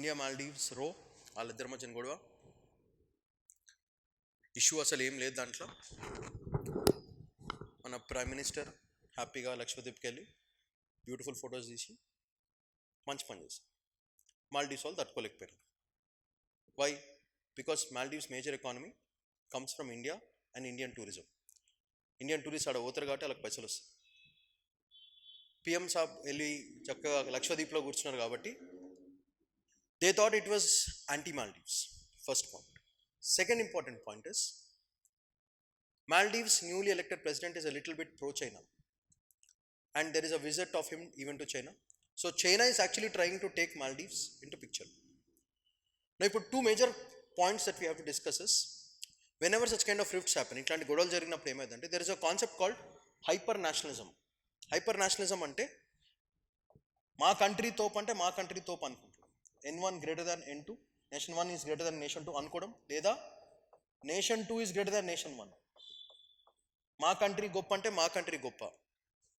India Maldives వాళ్ళిద్దరి మధ్యన గొడవ ఇష్యూ అసలు ఏం లేదు దాంట్లో. మన ప్రైమ్ మినిస్టర్ హ్యాపీగా లక్షద్వీప్కి వెళ్ళి బ్యూటిఫుల్ ఫొటోస్ తీసి మంచి పని చేసి మాల్డీవ్స్ వాళ్ళు తట్టుకోలేకపోయారు. Why? Because Maldives major economy comes from India and Indian tourism. Indian tourist ఆడ పోతారు కాబట్టి వాళ్ళకి పైసలు వస్తాయి. పిఎం సాబ్ వెళ్ళి చక్కగా లక్షద్వీప్లో కూర్చున్నారు కాబట్టి they thought it was anti Maldives. First point. Second important point is Maldives' newly elected president is a little bit pro-China, and there is a visit of him even to China. So China is actually trying to take Maldives into picture. Now, ఇప్పుడు two major points that we have to discuss is whenever such kind of rifts happen, ఇట్లాంటి గొడవలు జరిగినప్పుడు ఏమైందంటే there is a concept called hyper nationalism. Hyper nationalism అంటే మా country తోపు అంటే మా కంట్రీ తోపు అనుకుంటున్నాం. N1 greater than N2, nation 1 is greater than nation 2 అనుకోవడం, లేదా nation 2 is greater than nation 1. మా కంట్రీ గొప్ప అంటే మా కంట్రీ గొప్ప,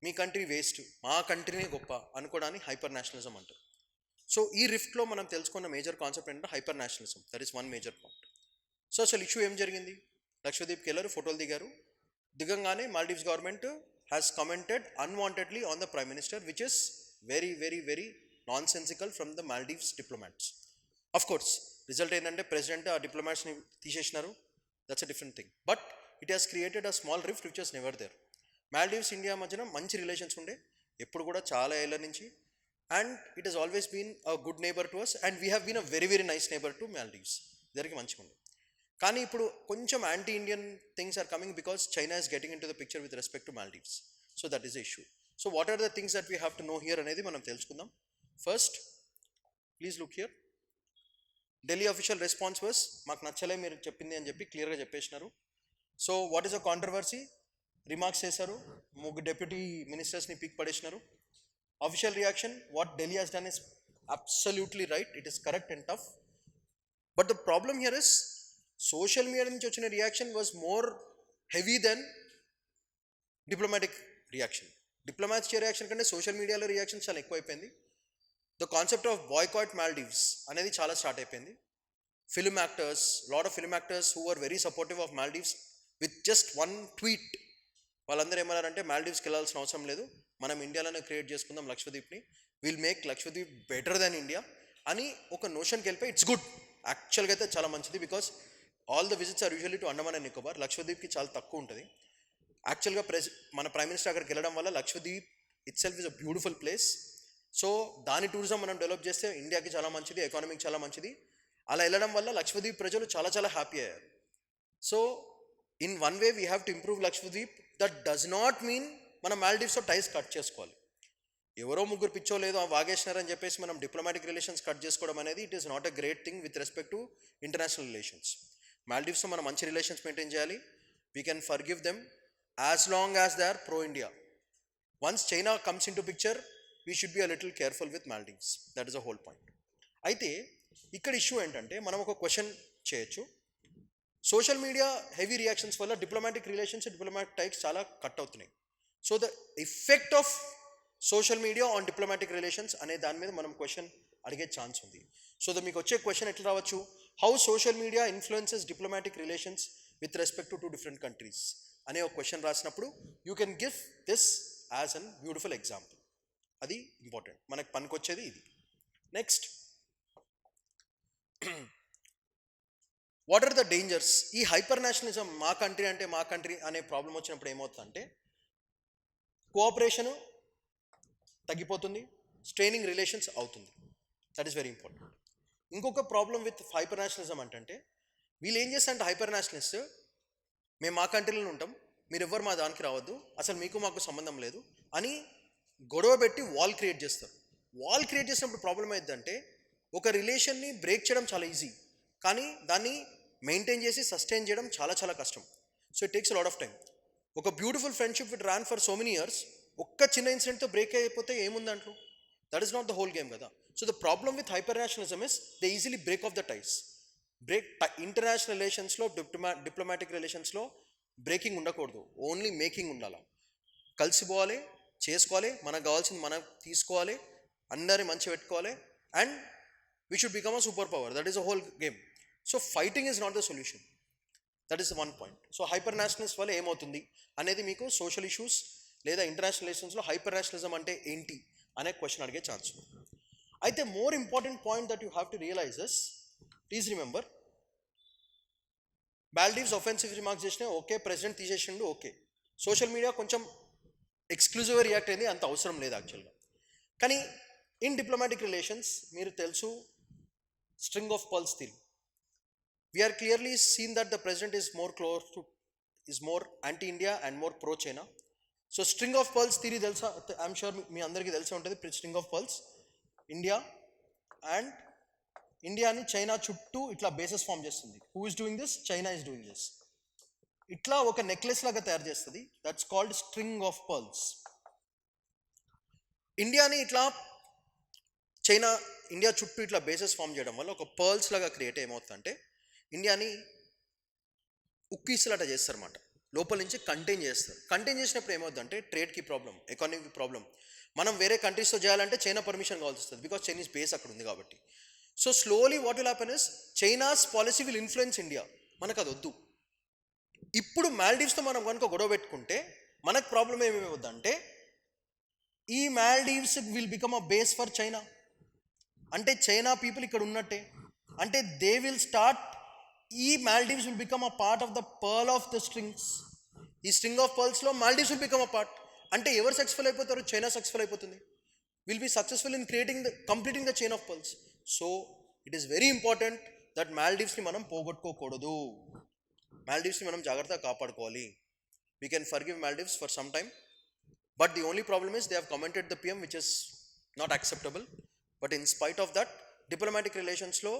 మీ కంట్రీ వేస్ట్, మా కంట్రీనే గొప్ప అనుకోవడాన్ని హైపర్ నేషనలిజం అంటారు. సో ఈ రిఫ్ట్లో మనం తెలుసుకున్న మేజర్ కాన్సెప్ట్ ఏంటంటే hyper nationalism. That is one major point. So అసలు ఇష్యూ ఏం జరిగింది? లక్షద్వీప్కి వెళ్ళారు, ఫోటోలు దిగారు. దిగంగానే Maldives government has commented unwantedly on the prime minister, which is very very very nonsensical from the Maldives diplomats. Of course result ఏంటంటే president ఆ డిప్లొమాట్స్ని తీసేసినారు. That's a different thing. But it has created a small rift which was never there. Maldives India మధ్యన మంచి relations ఉండే ఎప్పుడు కూడా చాలా ఏళ్ళ నుంచి, and it has always been a good neighbour to us, and we have been a very very nice neighbour to Maldives. ఇద్దరికి మంచిగా ఉంది. కానీ ఇప్పుడు కొంచెం anti Indian things are coming because China is getting into the picture with respect to Maldives. So that is the issue. So what are the things that we have to know here అనేది మనం తెలుసుకుందాం. First, please look here. Delhi official response was మాకు నచ్చలే మీరు చెప్పింది అని చెప్పి క్లియర్గా చెప్పేసినారు. So what is a controversy? Remarks చేశారు, ముగ్గురు డెప్యూటీ మినిస్టర్స్ని పీక్ పడేసినారు. Official reaction, what Delhi has done is absolutely right, it is correct and tough. But the problem here is social media నుంచి వచ్చిన reaction was more heavy than diplomatic reaction. Diplomats reaction కంటే social మీడియాలో reaction చాలా ఎక్కువైపోయింది. The concept of boycott Maldives అనేది చాలా start అయిపోయింది. Film actors, lot of film actors who are very supportive of Maldives, with just one tweet వాళ్ళందరూ ఏమన్నారంటే మాల్డీవ్స్కి వెళ్ళాల్సిన అవసరం లేదు, మనం ఇండియాలోనే క్రియేట్ చేసుకుందాం లక్షద్వీప్ని, will make Lakshadweep better than India అని ఒక నోషన్కి వెళ్ళిపోయి ఇట్స్ గుడ్. యాక్చువల్గా అయితే చాలా మంచిది, because all the visits are usually to Andaman and Nicobar. లక్షద్వీప్కి చాలా తక్కువ ఉంటుంది. యాక్చువల్గా మన ప్రైమ్ మినిస్టర్ అక్కడికి వెళ్ళడం వల్ల Lakshadweep it self is a beautiful place. So దాని టూరిజం మనం డెవలప్ చేస్తే ఇండియాకి చాలా మంచిది, ఎకానమీకి చాలా మంచిది. అలా వెళ్ళడం వల్ల లక్షద్వీప్ ప్రజలు చాలా చాలా హ్యాపీ అయ్యారు. So in one way we have to improve Lakshadweep. That does not mean మనం మాల్డీవ్స్తో టైస్ కట్ చేసుకోవాలి. ఎవరో ముగ్గురు పిచ్చో లేదో వాగేసినారని చెప్పేసి మనం డిప్లొమాటిక్ రిలేషన్స్ కట్ చేసుకోవడం అనేది it is not a great thing with respect to international relations. మాల్డీవ్స్తో మనం మంచి రిలేషన్స్ మెయింటైన్ చేయాలి. We can forgive them as long as they are pro India. Once China comes into picture, we should be a little careful with Maldives. That is a whole point. అయితే ఇక్కడ issue ఏంటంటే మనం ఒక question చేయొచ్చు. Social media heavy reactions వల్ల diplomatic relations, diplomatic types చాలా cut అవుతున్నాయి. So the effect of social media on diplomatic relations అనే దాని మీద మనం క్వశ్చన్ అడిగే ఛాన్స్ ఉంది. సో మీకు వచ్చే క్వశ్చన్ ఎట్లా రావచ్చు? How social media influences diplomatic relations with respect to 2 different countries అనే ఒక క్వశ్చన్ రాసినప్పుడు you can give this as an beautiful example. అది ఇంపార్టెంట్, మనకు పనికొచ్చేది ఇది. Next, what are the dangers? ఈ హైపర్ నేషనలిజం మా కంట్రీ అంటే మా కంట్రీ అనే ప్రాబ్లం వచ్చినప్పుడు ఏమవుతుందంటే కోఆపరేషను తగ్గిపోతుంది, స్ట్రెయినింగ్ రిలేషన్స్ అవుతుంది. That is very important. ఇంకొక ప్రాబ్లం విత్ హైపర్ నేషనలిజం అంటే వీళ్ళు ఏం చేస్తారంటే హైపర్ నేషనలిస్ట్, మేము మా కంట్రీలో ఉంటాం, మీరు ఎవ్వరు మా దానికి రావద్దు, అసలు మీకు మాకు సంబంధం లేదు అని గొడవ పెట్టి వాల్ క్రియేట్ చేస్తారు. వాల్ క్రియేట్ చేసినప్పుడు ప్రాబ్లం ఏంటంటే ఒక రిలేషన్ని బ్రేక్ చేయడం చాలా ఈజీ, కానీ దాన్ని మెయింటైన్ చేసి సస్టైన్ చేయడం చాలా చాలా కష్టం. So it takes lot of time. ఒక beautiful friendship with ran for so many years ఒక్క చిన్న ఇన్సిడెంట్తో బ్రేక్ అయిపోతే ఏముంది దాంట్లో? That is not the whole game కదా. So the problem with hyper nationalism is they easily break off the ties. International రిలేషన్స్లో, diplomatic రిలేషన్స్లో బ్రేకింగ్ ఉండకూడదు, ఓన్లీ మేకింగ్ ఉండాలి. కలిసిపోవాలి, చేసుకోవాలి, మనకు కావాల్సింది మనం తీసుకోవాలి, అందరినీ మంచి పెట్టుకోవాలి, and we should become a superpower. That is a whole game. So fighting is not the solution. That is one point. So hyper nationalist వల్ల ఏమవుతుంది అనేది మీకు సోషల్ ఇష్యూస్ లేదా ఇంటర్నేషనల్ రిలేషన్స్లో హైపర్ నేషనలిజం అంటే ఏంటి అనే క్వశ్చన్ అడిగే ఛాన్స్ ఉంది. అయితే more important point that you have to realise is, please remember, Maldives offensive remarks చేసినా ఓకే, ప్రెసిడెంట్ తీసేసిండు ఓకే, సోషల్ మీడియా కొంచెం ఎక్స్క్లూజివ్గా రియాక్ట్ అయింది, అంత అవసరం లేదు యాక్చువల్గా. కానీ ఇన్ డిప్లొమాటిక్ రిలేషన్స్ మీరు తెలుసు string of pearls theory. We are clearly seen that the president is more anti-India and more pro-China. So string of pearls theory telsa, I'm sure మీ అందరికీ తెలిసే ఉంటుంది. స్ట్రింగ్ ఆఫ్ పర్ల్స్ ఇండియాని China చుట్టూ ఇట్లా bases form చేస్తుంది. Who is doing this? China is doing this. ఇట్లా ఒక necklace లాగా తయారు చేస్తుంది. That's called string of pearls. ఇండియాని ఇట్లా ఇండియా చుట్టూ ఇట్లా బేసెస్ ఫామ్ చేయడం వల్ల ఒక పర్ల్స్ లాగా క్రియేట్ ఏమవుతుందంటే ఇండియాని ఉక్కీసులాట చేస్తారన్నమాట, లోపల నుంచి కంటైన్ చేస్తారు. కంటైన్ చేసినప్పుడు ఏమవుతుందంటే ట్రేడ్కి ప్రాబ్లం, ఎకానమీకి ప్రాబ్లం. మనం వేరే కంట్రీస్తో చేయాలంటే చైనా పర్మిషన్ కావాల్సి వస్తుంది, బికాస్ చైనీస్ బేస్ అక్కడ ఉంది కాబట్టి. So slowly what will happen is China's policy will influence India. మనకు అది వద్దు. ఇప్పుడు మాల్దీవ్స్తో మనం కనుక గొడవ పెట్టుకుంటే మనకు ప్రాబ్లం ఏమవుతుందంటే ఈ Maldives will become a base for China. అంటే చైనా పీపుల్ ఇక్కడ ఉన్నట్టే, అంటే దే విల్ స్టార్ట్, ఈ Maldives will become a part of the pearl of the strings. ఈ స్ట్రింగ్ ఆఫ్ పర్ల్స్లో Maldives will become a part. అంటే ఎవరు సక్సెస్ఫుల్ అయిపోతారు? చైనా సక్సెస్ఫుల్ అయిపోతుంది. Will be successful in completing the chain of pearls. So it is very important that మాల్దీవ్స్ని మనం పోగొట్టుకోకూడదు. మాల్దీవ్స్ని మనం జాగ్రత్తగా కాపాడుకోవాలి. We can forgive Maldives for some time, but the only problem is they have commented the PM which is not acceptable. But in spite of that diplomatic రిలేషన్స్లో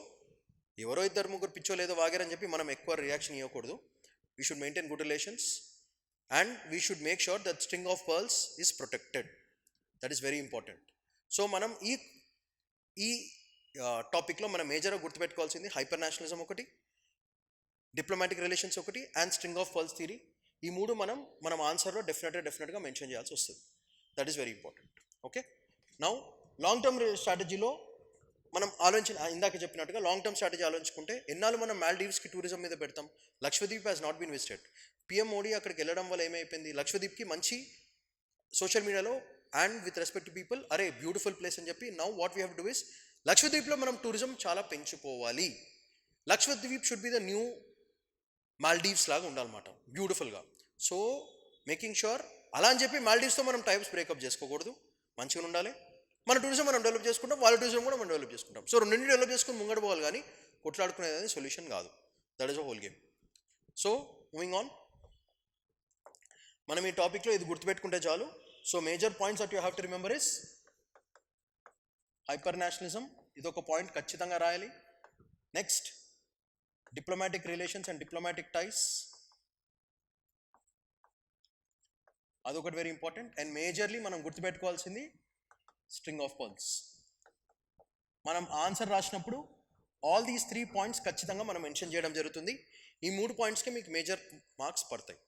ఎవరో ఇద్దరు ముగ్గురు పిచ్చో లేదో వాగారని చెప్పి మనం ఎక్కువ రియాక్షన్ ఇవ్వకూడదు. We should maintain good relations and we should make sure that string of pearls is protected. That is very important. So మనం ఈ టాపిక్లో మనం మేజర్గా గుర్తుపెట్టుకోవాల్సింది హైపర్ నేషనలిజం ఒకటి, డిప్లొమాటిక్ రిలేషన్స్ ఒకటి, and string of pearls theory. ఈ మూడు మనం ఆన్సర్లో డెఫినెట్గా మెన్షన్ చేయాల్సి వస్తుంది. That is very important. Okay, now long term స్ట్రాటజీలో మనం ఇందాక చెప్పినట్టుగా లాంగ్ టర్మ్ స్ట్రాటజీ ఆలోచించుకుంటే ఎన్నాళ్ళు మనం మాల్దీవ్స్కి టూరిజం మీద పెడతాం? Lakshadweep has not been visited. PM Modi అక్కడికి వెళ్ళడం వల్ల ఏమైపోయింది? లక్షద్వీప్కి మంచి సోషల్ మీడియాలో and with respect to people, అరే బ్యూటిఫుల్ ప్లేస్ అని చెప్పి. Now what we have to do is లక్షద్వీప్లో మనం టూరిజం చాలా పెంచుకోవాలి. Lakshadweep should be the new Maldives లాగా ఉండాలన్నమాట, బ్యూటిఫుల్గా. సో మేకింగ్ షూర్ అలా అని చెప్పి మాల్దీవ్స్తో మనం టైప్స్ బ్రేకప్ చేసుకోకూడదు, మంచిగా ఉండాలి. మన టూరిజం మనం డెవలప్ చేసుకుంటాం, వాళ్ళ టూరిజం కూడా మనం డెవలప్ చేసుకుంటాం. సో రెండింటిని డెవలప్ చేసుకుని ముంగడు పోవాలి, కానీ కొట్లాడుకునేది అనేది సొల్యూషన్ కాదు. That is a whole game. So moving on, మనం ఈ టాపిక్లో ఇది గుర్తుపెట్టుకుంటే చాలు. So major points that you have to remember is hyper nationalism, ఇదొక పాయింట్ ఖచ్చితంగా రాయాలి. Next diplomatic relations and diplomatic ties, అదొకటి వెరీ ఇంపార్టెంట్. అండ్ మేజర్లీ మనం గుర్తుపెట్టుకోవాల్సింది స్ట్రింగ్ ఆఫ్ పర్ల్స్. మనం ఆన్సర్ రాసినప్పుడు ఆల్ దీస్ 3 పాయింట్స్ ఖచ్చితంగా మనం మెన్షన్ చేయడం జరుగుతుంది. ఈ 3 పాయింట్స్కి మీకు మేజర్ మార్క్స్ పడతాయి.